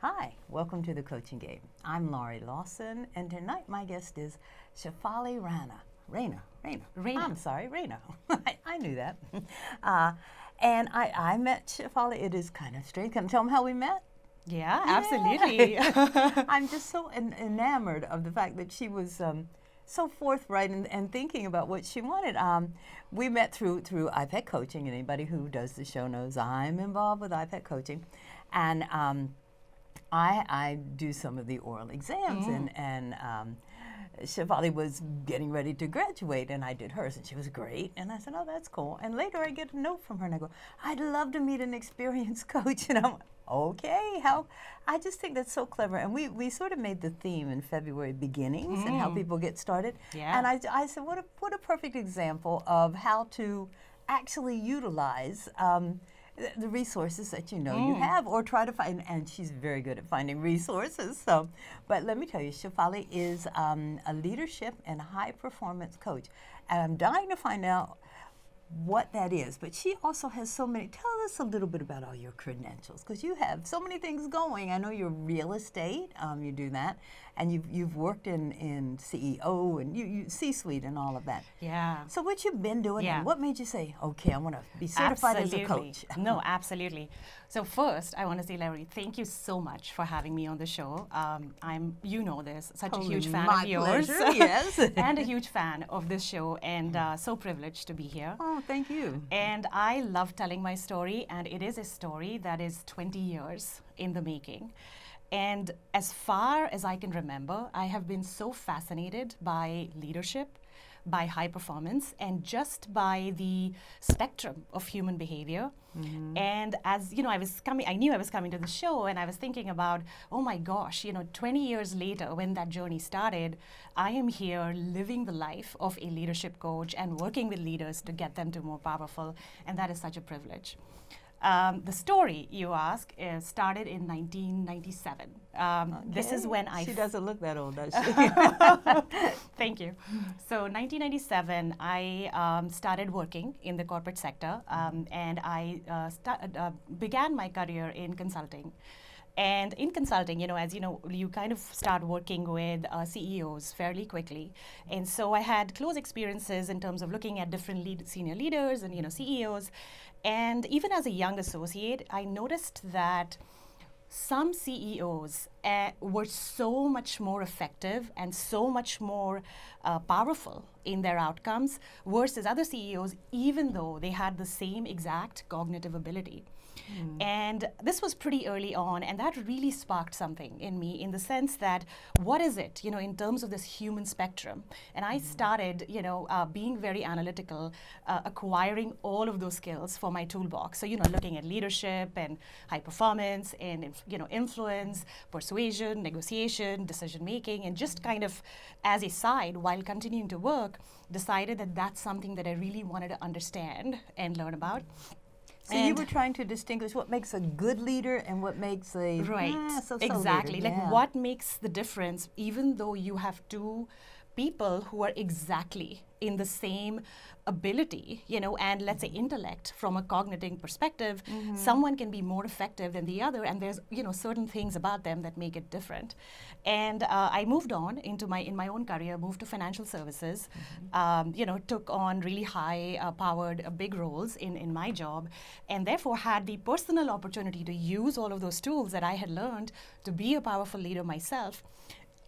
Hi, welcome to the Coaching Game. I'm Laurie Lawson, and tonight my guest is Shefali Raina. Raina. I'm sorry, Raina. I knew that. And I met Shefali. It is kind of strange. Can you tell them how we met? Yeah, absolutely. I'm just so enamored of the fact that she was so forthright and thinking about what she wanted. We met through iPad coaching. Anybody who does the show knows I'm involved with iPad coaching, and I do some of the oral exams, and Shefali was getting ready to graduate, and I did hers, and she was great. And I said, "Oh, that's cool." And later, I get a note from her, and I go, "I'd love to meet an experienced coach." And I'm like, okay, how? I just think that's so clever. And we sort of made the theme in February beginnings and how people get started. Yeah. And I said, what a perfect example of how to actually utilize the resources that you know you have, or try to find. And she's very good at finding resources. So, but let me tell you, Shefali is a leadership and high performance coach, and I'm dying to find out what that is. But she also has so many. Tell us a little bit about all your credentials, because you have so many things going. I know you're real estate. You do that, and you've worked in CEO and you C-suite and all of that. Yeah. So what you've been doing, Yeah. and what made you say, okay, I want to be certified as a coach? No, absolutely. So first, I want to say, Laurie, thank you so much for having me on the show. I'm, you know this, such a huge fan My of yours. pleasure, yes. And a huge fan of this show, and so privileged to be here. Oh, thank you. And I love telling my story, and it is a story that is 20 years in the making. And as far as I can remember, I have been so fascinated by leadership, by high performance, and just by the spectrum of human behavior. And as you know, I knew I was coming to the show, and I was thinking about, oh my gosh, 20 years later, when that journey started, I am here living the life of a leadership coach and working with leaders to get them to more powerful, and that is such a privilege. The story you ask started in 1997. This is when She doesn't look that old, does she? Thank you. So 1997, I started working in the corporate sector, and I began my career in consulting. And in consulting, as you know, you kind of start working with CEOs fairly quickly. And so I had close experiences in terms of looking at different senior leaders and CEOs. And even as a young associate, I noticed that some CEOs were so much more effective and so much more powerful in their outcomes versus other CEOs, even though they had the same exact cognitive ability. And this was pretty early on, and that really sparked something in me, in the sense that, what is it, in terms of this human spectrum? And I started, being very analytical, acquiring all of those skills for my toolbox. So, looking at leadership and high performance and, influence, persuasion, negotiation, decision making, and just kind of as a side while continuing to work, decided that that's something that I really wanted to understand and learn about. So you were trying to distinguish what makes a good leader and what makes a so-so exactly leader. Like what makes the difference, even though you have two people who are exactly in the same ability, and let's say intellect from a cognitive perspective, someone can be more effective than the other, and there's certain things about them that make it different. And I moved on in my own career, moved to financial services, took on really high powered big roles in my job, and therefore had the personal opportunity to use all of those tools that I had learned to be a powerful leader myself.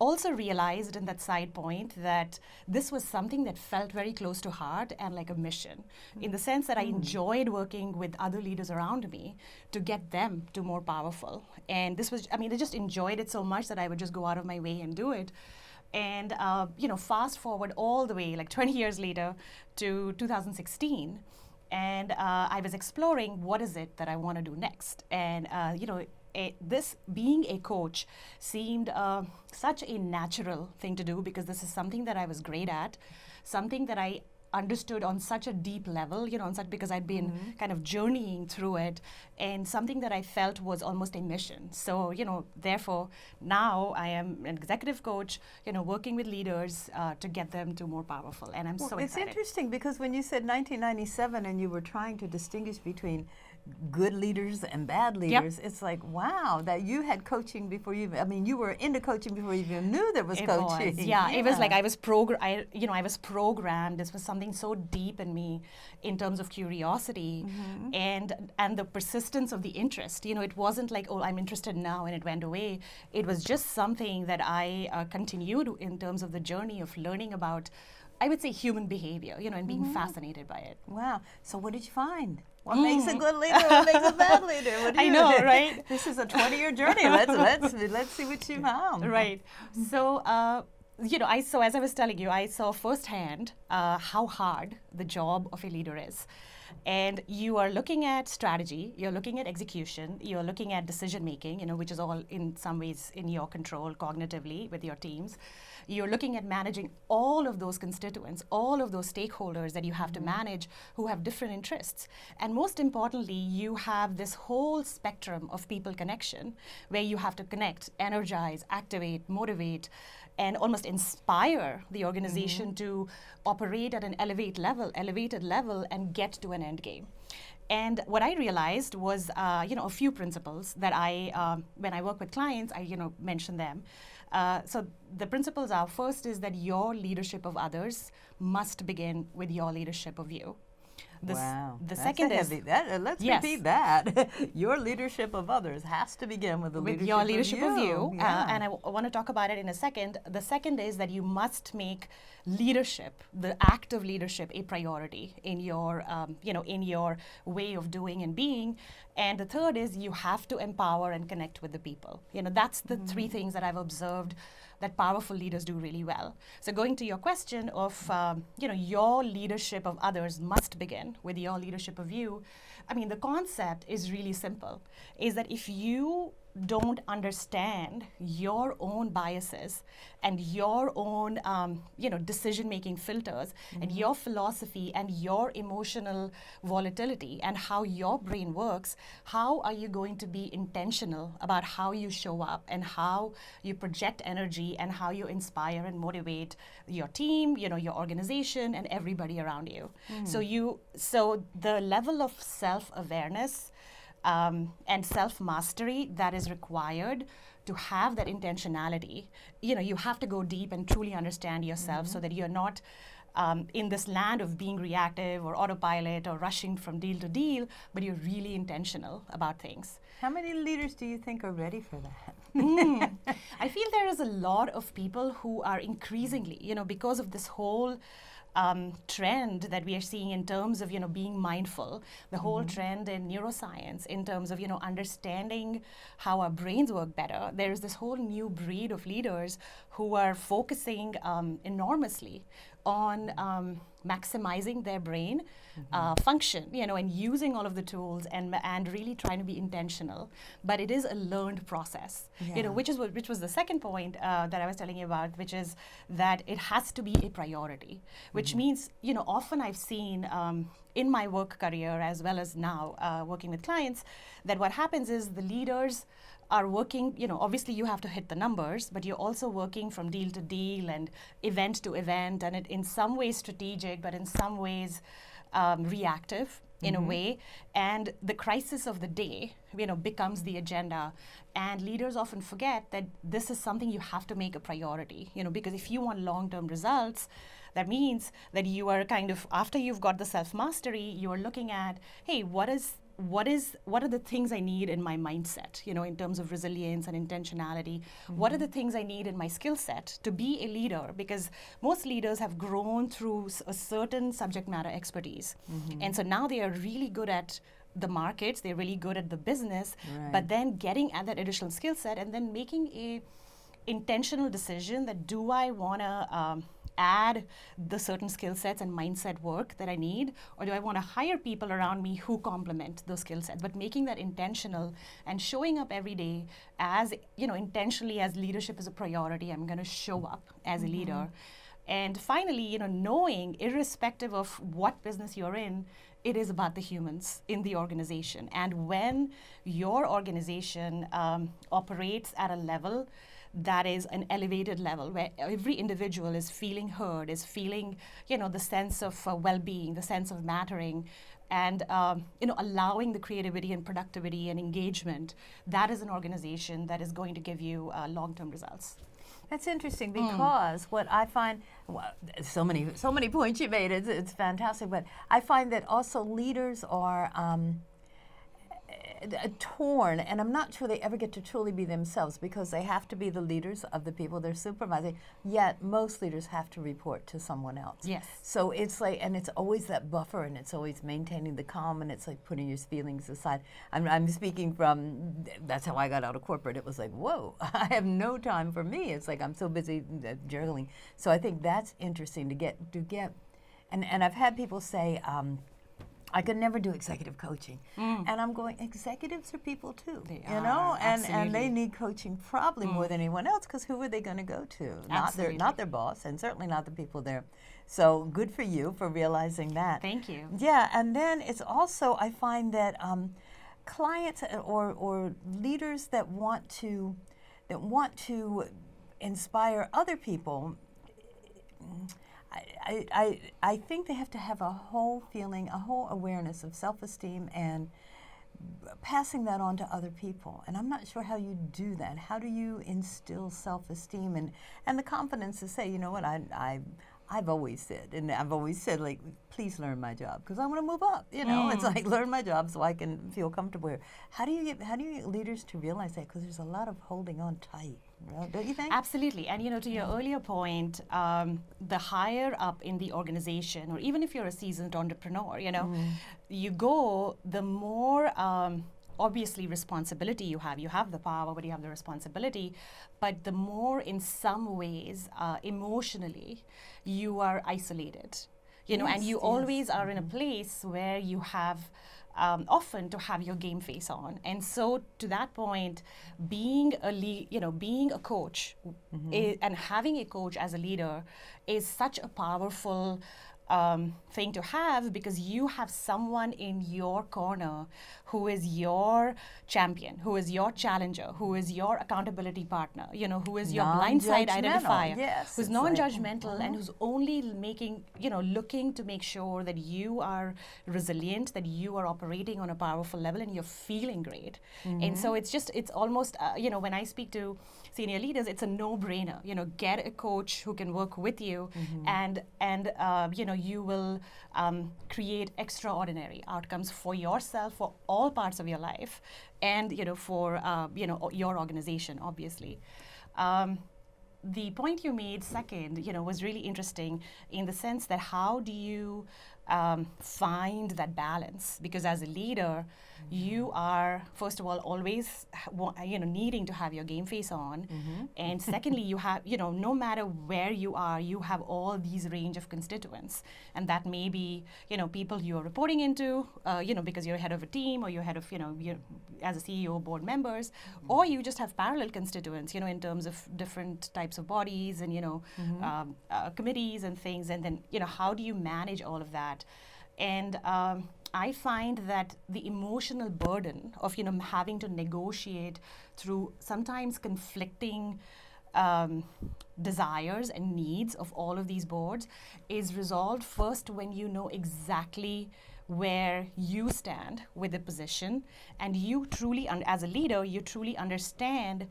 Also realized in that side point that this was something that felt very close to heart and like a mission, in the sense that I enjoyed working with other leaders around me to get them to more powerful. And this was, I just enjoyed it so much that I would just go out of my way and do it. And fast forward all the way, like 20 years later, to 2016. And I was exploring what is it that I want to do next. And this being a coach seemed such a natural thing to do, because this is something that I was great at, something that I understood on such a deep level, because I'd been kind of journeying through it, and something that I felt was almost a mission. So, therefore, now I am an executive coach, working with leaders to get them to more powerful, and I'm so excited. It's interesting, because when you said 1997 and you were trying to distinguish between good leaders and bad leaders. It's like, wow, that you had coaching before you were into coaching before you even knew there was coaching. It was like I was programmed. This was something so deep in me in terms of curiosity and the persistence of the interest. It wasn't like, oh, I'm interested now and it went away. It was just something that I continued in terms of the journey of learning about, I would say, human behavior, and being fascinated by it. Wow. So what did you find? What makes a good leader? What makes a bad leader? I know, right? This is a 20-year journey. Let's see what you found. Right. So, so as I was telling you, I saw firsthand how hard the job of a leader is. And you are looking at strategy, you're looking at execution, you're looking at decision making, which is all in some ways in your control cognitively with your teams. You're looking at managing all of those constituents, all of those stakeholders that you have to manage who have different interests. And most importantly, you have this whole spectrum of people connection where you have to connect, energize, activate, motivate, and almost inspire the organization to operate at an elevated level and get to an end game. And what I realized was, a few principles that when I work with clients, I, mention them. So the principles are, first is that your leadership of others must begin with your leadership of you. Wow. The second is let's repeat that. Your leadership of others has to begin with your leadership of you. Yeah. And I want to talk about it in a second. The second is that you must make leadership, the act of leadership, a priority in your in your way of doing and being. And the third is you have to empower and connect with the people. That's the three things that I've observed that powerful leaders do really well. So going to your question of, your leadership of others must begin with your leadership of you. I mean, the concept is really simple, is that if you don't understand your own biases and your own, decision-making filters and your philosophy and your emotional volatility and how your brain works, how are you going to be intentional about how you show up and how you project energy and how you inspire and motivate your team, your organization and everybody around you. So the level of self-awareness and self-mastery that is required to have that intentionality, you have to go deep and truly understand yourself so that you're not in this land of being reactive or autopilot or rushing from deal to deal, but you're really intentional about things. How many leaders do you think are ready for that? I feel there is a lot of people who are increasingly, because of this whole trend that we are seeing in terms of being mindful, the whole trend in neuroscience in terms of understanding how our brains work better. There is this whole new breed of leaders who are focusing enormously on maximizing their brain function, and using all of the tools and really trying to be intentional. But it is a learned process, which was the second point that I was telling you about, which is that it has to be a priority, which means, often I've seen in my work career as well as now working with clients, that what happens is the leaders are working, obviously you have to hit the numbers, but you're also working from deal to deal and event to event, and it in some ways strategic, but in some ways reactive in a way. And the crisis of the day, becomes the agenda. And leaders often forget that this is something you have to make a priority, because if you want long-term results, that means that you are kind of, after you've got the self-mastery, you are looking at, hey, what are the things I need in my mindset, in terms of resilience and intentionality? What are the things I need in my skill set to be a leader? Because most leaders have grown through a certain subject matter expertise. And so now they are really good at the markets, they're really good at the business, but then getting at that additional skill set and then making a intentional decision that do I want to add the certain skill sets and mindset work that I need, or do I want to hire people around me who complement those skill sets? But making that intentional and showing up every day as, intentionally as leadership is a priority, I'm going to show up as a leader. And finally, knowing, irrespective of what business you're in, it is about the humans in the organization. And when your organization operates at a level that is an elevated level where every individual is feeling heard, is feeling, the sense of well-being, the sense of mattering, and allowing the creativity and productivity and engagement, that is an organization that is going to give you long-term results. That's interesting because what I find, well, so many points you made, it's fantastic, but I find that also leaders are torn, and I'm not sure they ever get to truly be themselves because they have to be the leaders of the people they're supervising, yet most leaders have to report to someone else. Yes. So it's like, and it's always that buffer, and it's always maintaining the calm, and it's like putting your feelings aside. I'm speaking from, that's how I got out of corporate. It was like, whoa, I have no time for me. It's like I'm so busy juggling. So I think that's interesting to get, and I've had people say, I could never do executive coaching. And I'm going, executives are people too, you know? And they need coaching probably more than anyone else, because who are they going to go to? Not their boss, and certainly not the people there. So good for you for realizing that. Thank you. Yeah, and then it's also, I find that clients or leaders that want to inspire other people, I think they have to have a whole feeling, a whole awareness of self-esteem and passing that on to other people. And I'm not sure how you do that. How do you instill self-esteem and the confidence to say, you know what, I've always said, like, please learn my job because I want to move up. You know, it's like learn my job so I can feel comfortable here. How do you get leaders to realize that? Because there's a lot of holding on tight, don't you think? Absolutely. And to your earlier point, the higher up in the organization, or even if you're a seasoned entrepreneur, you go, the more obviously responsibility you have. You have the power, but you have the responsibility. But the more, in some ways, emotionally, you are isolated. And you always are in a place where you have often to have your game face on. And so to that point, being a coach and having a coach as a leader is such a powerful thing to have, because you have someone in your corner who is your champion, who is your challenger, who is your accountability partner, who is your blind side identifier, who's non-judgmental and who's only making, looking to make sure that you are resilient, that you are operating on a powerful level and you're feeling great. And so it's almost, when I speak to senior leaders, it's a no-brainer, get a coach who can work with you and you will create extraordinary outcomes for yourself, for all parts of your life, and for your organization, obviously. The point you made second, was really interesting in the sense that how do you find that balance? Because as a leader, you are, first of all, always needing to have your game face on, and secondly, you have, no matter where you are, you have all these range of constituents, and that may be, people you are reporting into, because you're head of a team, or you're head of, you're, as a CEO, board members, or you just have parallel constituents, in terms of different types of bodies and committees and things, and then how do you manage all of that? And I find that the emotional burden of having to negotiate through sometimes conflicting desires and needs of all of these boards is resolved first when you know exactly where you stand with the position, and you truly, as a leader, you truly understand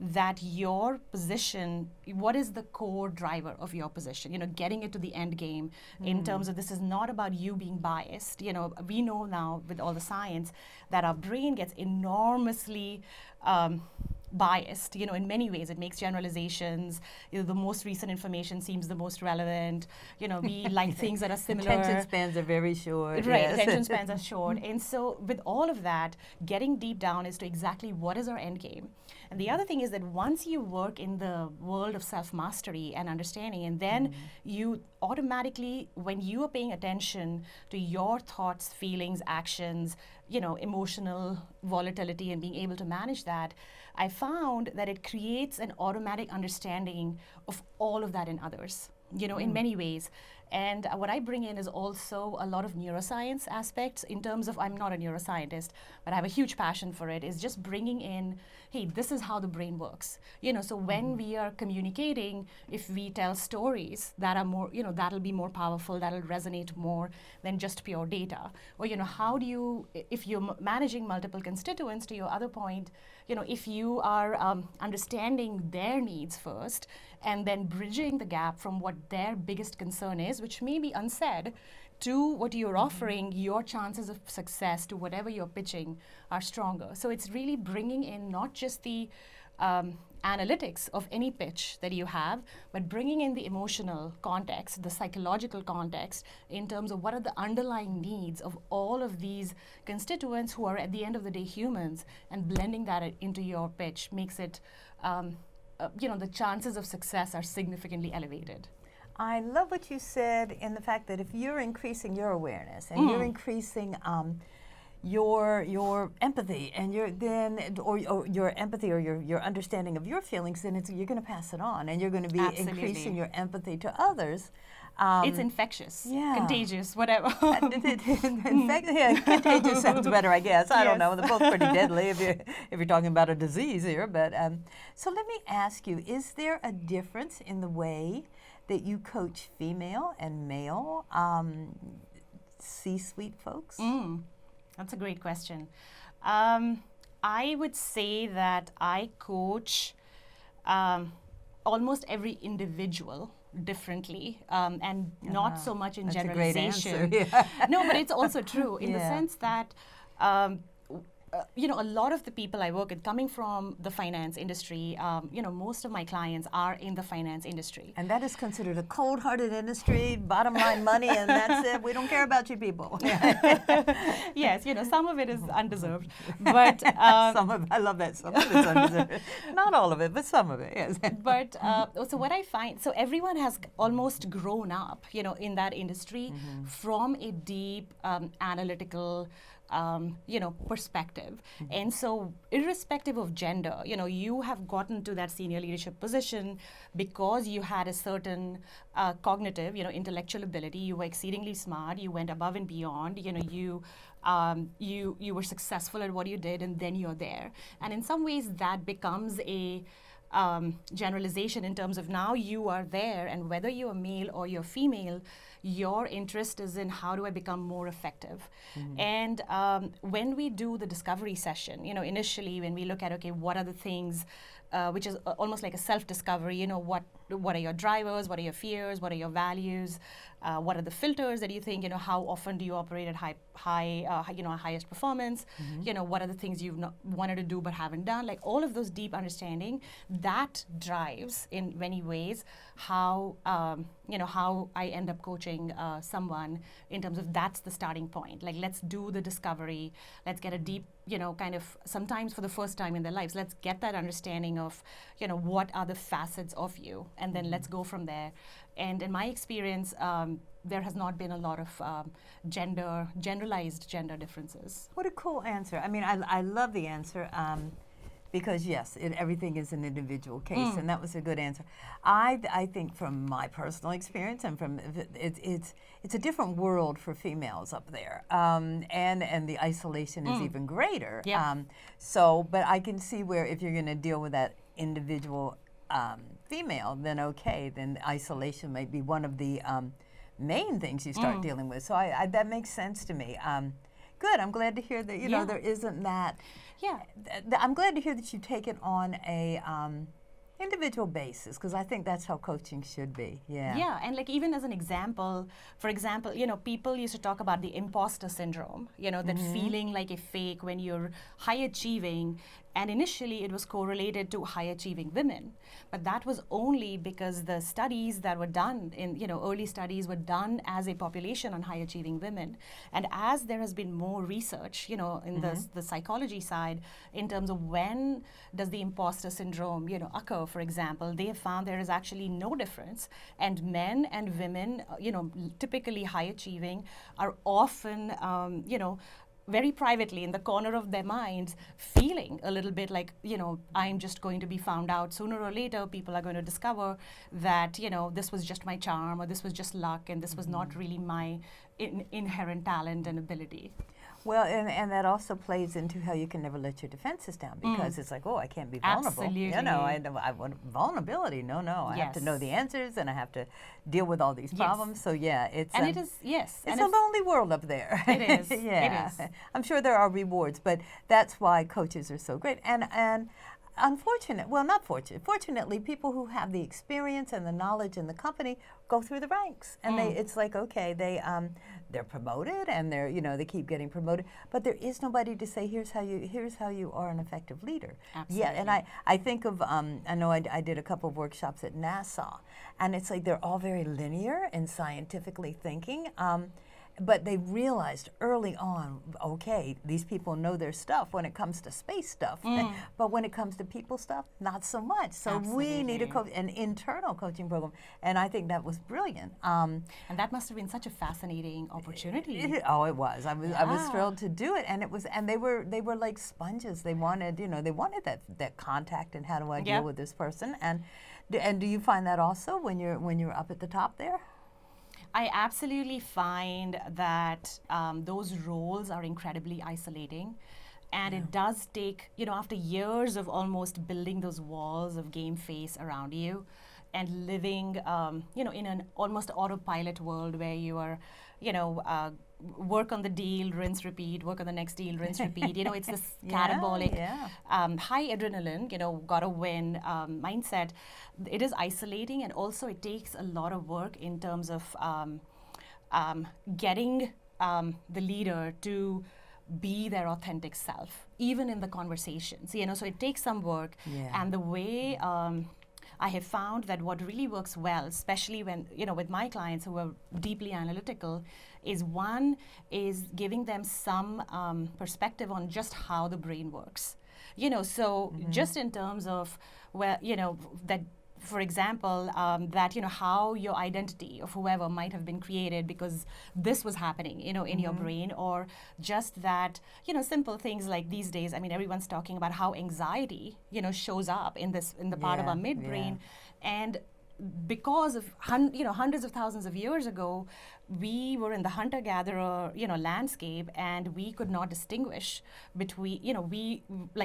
that your position, what is the core driver of your position, getting it to the end game in terms of this is not about you being biased. We know now with all the science that our brain gets enormously biased, in many ways. It makes generalizations. The most recent information seems the most relevant. We like things that are similar. Attention spans are very short. Right, yes. attention spans are short. And so with all of that, getting deep down as to exactly what is our end game. And the other thing is that once you work in the world of self-mastery and understanding, and then you automatically, when you are paying attention to your thoughts, feelings, actions, emotional volatility, and being able to manage that, I found that it creates an automatic understanding of all of that in others. in many ways. And what I bring in is also a lot of neuroscience aspects in terms of, I'm not a neuroscientist, but I have a huge passion for it, is just bringing in, hey, this is how the brain works. So when we are communicating, if we tell stories that are more, that'll be more powerful, that'll resonate more than just pure data. Or, how do you, if you're managing multiple constituents, to your other point, if you are understanding their needs first, and then bridging the gap from what their biggest concern is, which may be unsaid, to what you're offering, your chances of success to whatever you're pitching are stronger. So it's really bringing in not just the analytics of any pitch that you have, but bringing in the emotional context, the psychological context, in terms of what are the underlying needs of all of these constituents who are at the end of the day humans, and blending that into your pitch makes it the chances of success are significantly elevated. I love what you said in the fact that if you're increasing your awareness and you're increasing your empathy and your empathy or your understanding of your feelings, then you're going to pass it on, and you're going to be increasing your empathy to others. It's infectious, contagious, whatever. Contagious sounds better, I guess. I don't know. They're both pretty deadly if you're talking about a disease here. But so let me ask you: is there a difference in the way that you coach female and male C-suite folks? That's a great question. I would say that I coach almost every individual differently, and not so much in generalization. A great answer. No, but it's also true in the sense that a lot of the people I work with, coming from the finance industry, most of my clients are in the finance industry. And that is considered a cold-hearted industry, bottom line money, and that's it. We don't care about you people. Yes, some of it is undeserved. But some of it, I love that. Some of it's undeserved. Not all of it, but some of it, yes. But so what I find, so everyone has almost grown up, in that industry from a deep analytical perspective. And so irrespective of gender, you have gotten to that senior leadership position because you had a certain cognitive, intellectual ability. You were exceedingly smart. You went above and beyond. You were successful at what you did, and then you're there. And in some ways that becomes a generalization in terms of now you are there, and whether you're male or you're female, your interest is in how do I become more effective. And when we do the discovery session, initially when we look at, okay, what are the things, which is almost like a self-discovery, what are your drivers, what are your fears, what are your values, what are the filters that you think, how often do you operate at highest performance, what are the things you've not wanted to do but haven't done, like all of those deep understanding, that drives in many ways how I end up coaching someone in terms of that's the starting point. Like, let's do the discovery, let's get a deep, kind of sometimes for the first time in their lives, let's get that understanding of, what are the facets of you, and then let's go from there. And in my experience, there has not been a lot of generalized gender differences. What a cool answer. I mean, I love the answer. Because yes, everything is an individual case, and that was a good answer. I think from my personal experience, and from it's a different world for females up there, and the isolation is even greater. Yeah. But I can see where if you're going to deal with that individual female, then isolation might be one of the main things you start dealing with. So that makes sense to me. Good. I'm glad to hear that there isn't that. Yeah. I'm glad to hear that you take it on a individual basis, because I think that's how coaching should be. Yeah. Yeah, and like even as an example, for example, people used to talk about the imposter syndrome, that feeling like a fake when you're high achieving. And initially it was correlated to high achieving women. But that was only because the studies that were done in, early studies were done as a population on high achieving women. And as there has been more research, in the psychology side, in terms of when does the imposter syndrome, occur, for example, they have found there is actually no difference. And men and women, typically high achieving, are often, very privately in the corner of their minds feeling a little bit like, I'm just going to be found out sooner or later. People are going to discover that, this was just my charm, or this was just luck, and this was not really my inherent talent and ability. Well, and that also plays into how you can never let your defenses down, because it's like, oh, I can't be vulnerable. Absolutely. I want vulnerability. No, I have to know the answers, and I have to deal with all these problems. So yeah, it's and it is it's a lonely world up there. It is. Yeah, it is. I'm sure there are rewards, but that's why coaches are so great. And fortunately, people who have the experience and the knowledge in the company go through the ranks, and it's like, okay, they're promoted, and they keep getting promoted, but there is nobody to say, here's how you are an effective leader. Absolutely. Yeah, and I think of I know I did a couple of workshops at NASA, and it's like they're all very linear and scientifically thinking. But they realized early on, okay, these people know their stuff when it comes to space stuff, but when it comes to people stuff, not so much. So we need an internal coaching program, and I think that was brilliant. And that must have been such a fascinating opportunity. It was. I was thrilled to do it, and they were like sponges. They wanted that contact, and how do I deal with this person? And do you find that also when you're up at the top there? I absolutely find that those roles are incredibly isolating. And it does take, after years of almost building those walls of game face around you and living, in an almost autopilot world where you are, work on the deal, rinse, repeat, work on the next deal, rinse, repeat. It's this catabolic, high adrenaline, gotta win mindset. It is isolating, and also it takes a lot of work in terms of getting the leader to be their authentic self, even in the conversations. So it takes some work, and the way I have found that what really works well, especially when, with my clients who are deeply analytical, is one is giving them some perspective on just how the brain works. So just in terms of that, for example, that how your identity of whoever might have been created because this was happening, in your brain, or just that, simple things like these days. I mean, everyone's talking about how anxiety, shows up in the part of our midbrain, and because of hundreds of thousands of years ago, we were in the hunter-gatherer landscape, and we could not distinguish between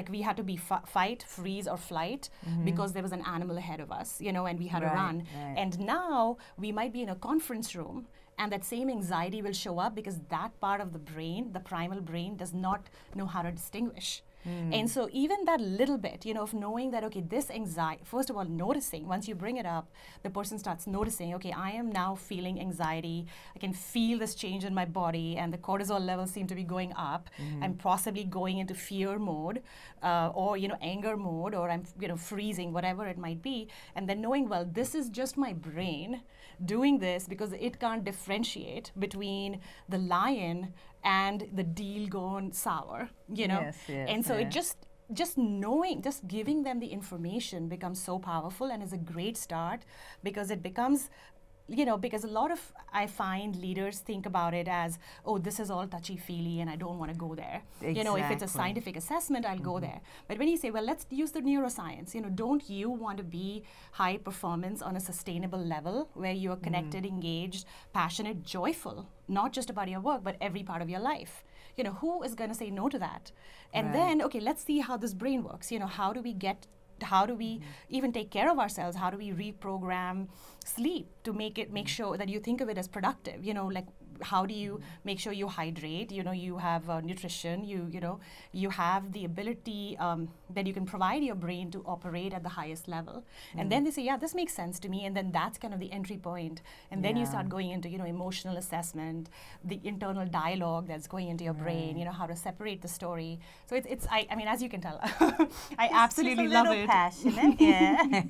we had to be fight, freeze, or flight because there was an animal ahead of us, and we had to run. Right. And now we might be in a conference room, and that same anxiety will show up because that part of the brain, the primal brain, does not know how to distinguish. And so even that little bit, of knowing that, okay, this anxiety, first of all, noticing, once you bring it up, the person starts noticing, okay, I am now feeling anxiety. I can feel this change in my body, and the cortisol levels seem to be going up. I'm possibly going into fear mode, or, anger mode, or I'm, freezing, whatever it might be. And then knowing, well, this is just my brain doing this because it can't differentiate between the lion and the deal gone sour, Yes, and so it just knowing, just giving them the information becomes so powerful, and is a great start, because it becomes, because a lot of, I find, leaders think about it as, oh, this is all touchy-feely and I don't want to go there. Exactly. If it's a scientific assessment, I'll go there. But when you say, well, let's use the neuroscience, don't you want to be high performance on a sustainable level where you are connected, engaged, passionate, joyful, not just about your work, but every part of your life? Who is going to say no to that? And then, okay, let's see how this brain works. How do we even take care of ourselves? How do we reprogram sleep to make sure that you think of it as productive? How do you make sure you hydrate? You have nutrition. You have the ability that you can provide your brain to operate at the highest level. And then they say, yeah, this makes sense to me. And then that's kind of the entry point. And then you start going into emotional assessment, the internal dialogue that's going into your brain. How to separate the story. So it's I mean, as you can tell, I absolutely love it. Passionate, yeah.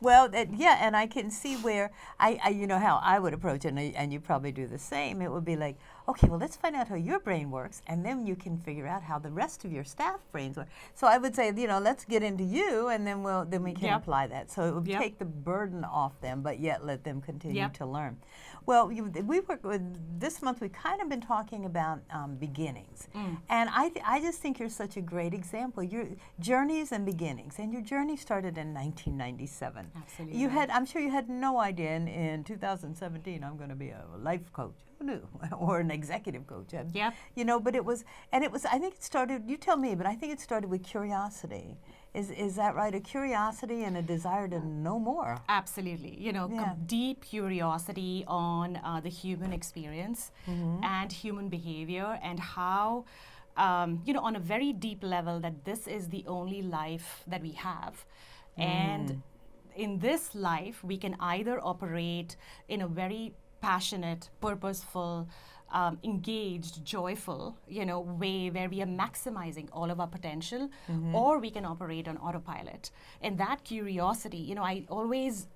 Well, and I can see where I how I would approach it, and you probably do the same. It would be like, okay, well, let's find out how your brain works, and then you can figure out how the rest of your staff brains work. So I would say, let's get into you, and then we can apply that. So it would take the burden off them, but yet let them continue to learn. Well, we work with, this month we've kind of been talking about beginnings. And I just think you're such a great example. Your journeys and beginnings. And your journey started in 1997. Absolutely. I'm sure you had no idea in 2017 I'm going to be a life coach. Who knew? Or an executive coach. But it was, I think it started, you tell me, but I think it started with curiosity. Is that right? A curiosity and a desire to know more. Absolutely. Deep curiosity on the human experience and human behavior, and how, on a very deep level, that this is the only life that we have. And in this life, we can either operate in a very passionate, purposeful, engaged, joyful, way where we are maximizing all of our potential, or we can operate on autopilot. And that curiosity, I always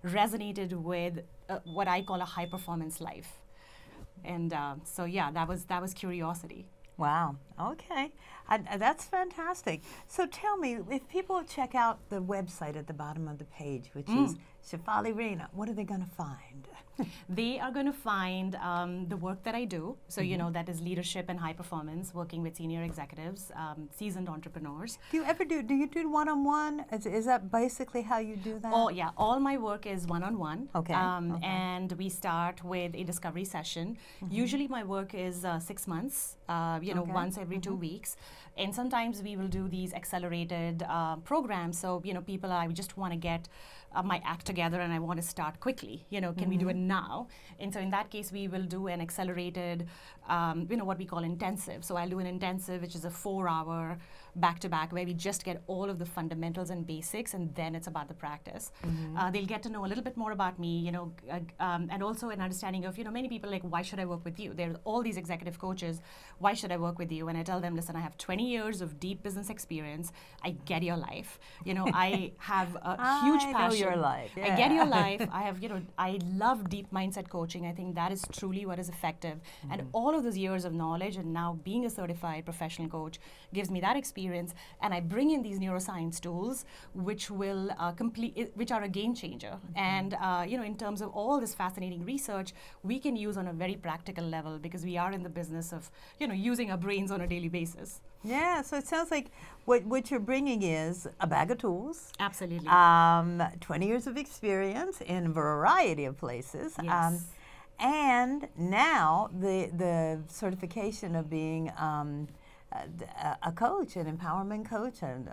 resonated with what I call a high performance life. And that was curiosity. Wow. Okay. That's fantastic. So tell me, if people check out the website at the bottom of the page, which is Shefali Raina, what are they going to find? They are going to find the work that I do. So, that is leadership and high performance, working with senior executives, seasoned entrepreneurs. Do you do one-on-one? Is that basically how you do that? Oh, yeah. All my work is one-on-one. Okay. And we start with a discovery session. Usually my work is 6 months, once every 2 weeks. And sometimes we will do these accelerated programs. So, I just want to get my act together and I want to start quickly. Can we do it now? And so in that case, we will do an accelerated, what we call intensive. So I'll do an intensive, which is a 4-hour back-to-back, where we just get all of the fundamentals and basics, and then it's about the practice. They'll get to know a little bit more about me, and also an understanding of, many people like, why should I work with you? There's all these executive coaches. Why should I work with you? And I tell them, listen, I have 20 years of deep business experience. I get your life. I have a huge passion. I know your life. Yeah. I get your life. I have, I love deep mindset coaching. I think that is truly what is effective. And all of those years of knowledge, and now being a certified professional coach, gives me that experience. And I bring in these neuroscience tools, which will which are a game changer. And in terms of all this fascinating research, we can use on a very practical level, because we are in the business of using our brains on a daily basis. Yeah, so it sounds like what you're bringing is a bag of tools. Absolutely. 20 years of experience in a variety of places. Yes. And now the certification of being a coach, an empowerment coach, an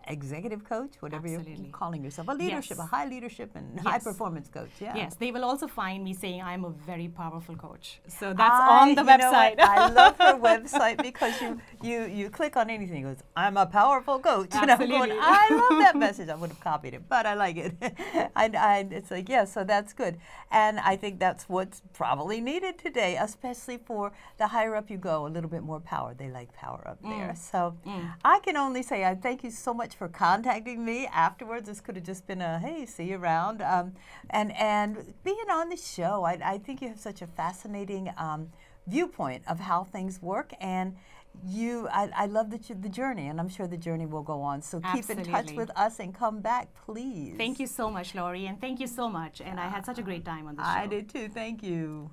executive coach, whatever you're calling yourself, a leadership, a high leadership and high performance coach. Yeah. Yes, they will also find me saying I'm a very powerful coach. So that's on the website. I love her website, because you click on anything, it goes, I'm a powerful coach. Absolutely. And I'm going, I love that message. I would have copied it, but I like it. It's like, yeah, so that's good. And I think that's what's probably needed today, especially for the higher up you go, a little bit more power. They like power up there. So I can only say I thank you so much for contacting me afterwards. This could have just been a, hey, see you around. And being on the show, I think you have such a fascinating viewpoint of how things work. And I love the journey, and I'm sure the journey will go on. So keep in touch with us and come back, please. Thank you so much, Laurie, and thank you so much. And I had such a great time on the show. I did too. Thank you.